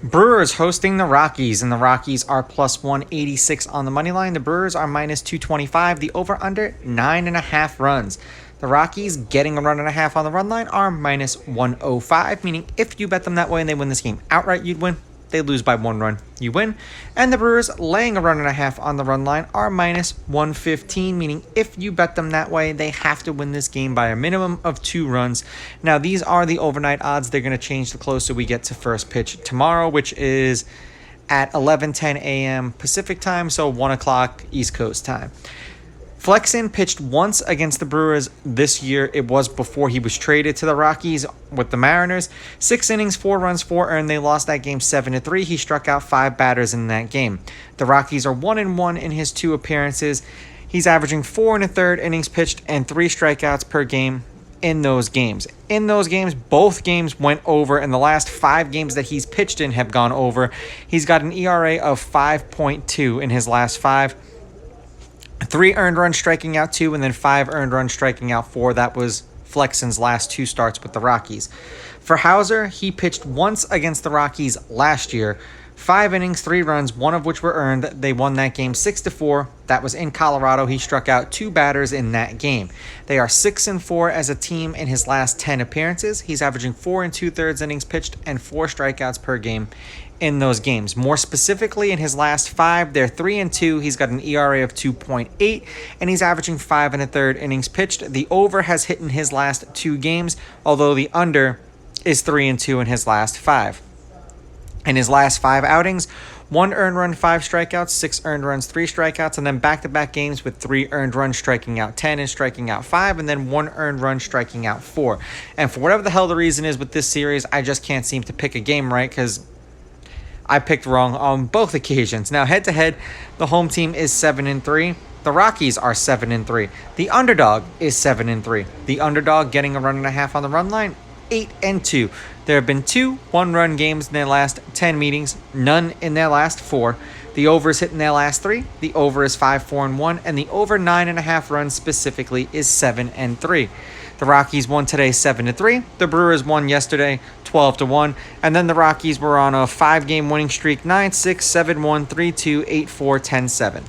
Brewers hosting the Rockies, and the Rockies are plus 186 on the money line. The Brewers are minus 225. The over-under, 9.5 runs. The Rockies getting a run and a half on the run line are minus 105, meaning if you bet them that way and they win this game outright, you'd win. They lose by 1 run, you win. And the Brewers laying a run and a half on the run line are minus 115, meaning if you bet them that way, they have to win this game by a minimum of 2 runs. Now, these are the overnight odds. They're going to change the closer we get to first pitch tomorrow, which is at 11:10 a.m. Pacific time, so 1 o'clock East Coast time. Flexen pitched once against the Brewers this year. It was before he was traded to the Rockies with the Mariners. 6 innings, 4 runs, 4 earned. They lost that game 7-3. He struck out 5 batters in that game. The Rockies are 1-1 in his 2 appearances. He's averaging 4 1/3 innings pitched and 3 strikeouts per game in those games. In those games, both games went over, and the last 5 games that he's pitched in have gone over. He's got an ERA of 5.2 in his last 5. 3 earned runs striking out 2, and then 5 earned runs striking out 4. That was Flexen's last 2 starts with the Rockies. For Hauser, he pitched once against the Rockies last year. 5 innings, 3 runs, 1 of which were earned. They won that game 6-4. That was in Colorado. He struck out 2 batters in that game. They are 6-4 as a team in his last 10 appearances. He's averaging 4 2/3 innings pitched and 4 strikeouts per game in those games. More specifically, in his last 5, they're 3-2. He's got an ERA of 2.8, and he's averaging 5 1/3 innings pitched. The over has hit in his last 2 games, although the under is 3-2 in his last 5. In his last 5 outings, 1 earned run, 5 strikeouts, 6 earned runs, 3 strikeouts, and then back-to-back games with 3 earned runs, striking out 10 and striking out 5, and then 1 earned run, striking out 4. And for whatever the hell the reason is with this series, I just can't seem to pick a game right because I picked wrong on both occasions. Now, head-to-head, the home team is 7-3. The Rockies are 7-3. The underdog is 7-3. The underdog getting a run and a half on the run line, 8-2. There have been 2 one-run games in their last 10 meetings, none in their last 4. The over is hit in their last 3. The over is 5-4-1, and the over 9.5 runs specifically is 7-3. The Rockies won today 7-3. The Brewers won yesterday 12-1. And then the Rockies were on a 5-game winning streak, 9-6, 7-1, 3-2, 8-4, 10-7.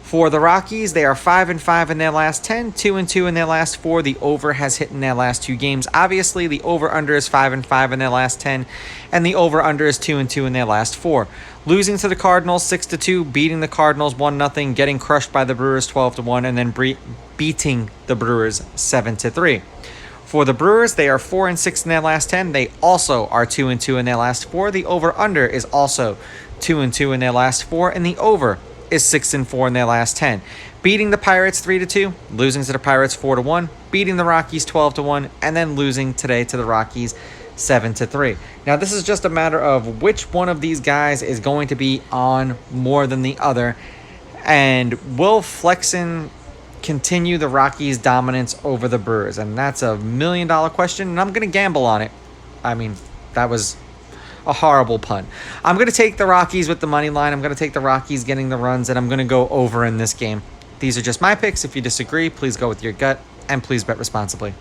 For the Rockies, they are 5-5 in their last 10, 2-2 in their last 4. The over has hit in their last 2 games. Obviously, the over-under is 5-5 in their last 10, and the over-under is 2-2 in their last 4. Losing to the Cardinals 6-2, beating the Cardinals 1-0, getting crushed by the Brewers 12-1, and then beating the Brewers 7-3. For the Brewers, they are 4-6 in their last 10. They also are 2-2 in their last 4. The over-under is also 2-2 in their last 4, and the over is 6-4 in their last 10. Beating the Pirates 3-2, losing to the Pirates 4-1, beating the Rockies 12-1, and then losing today to the Rockies 7-3. Now, this is just a matter of which one of these guys is going to be on more than the other, and will Flexen continue the Rockies' dominance over the Brewers? And that's a $1 million question, and I'm going to gamble on it. I mean, that was a horrible pun. I'm going to take the Rockies with the money line. I'm going to take the Rockies getting the runs, and I'm going to go over in this game. These are just my picks. If you disagree, please go with your gut, and please bet responsibly.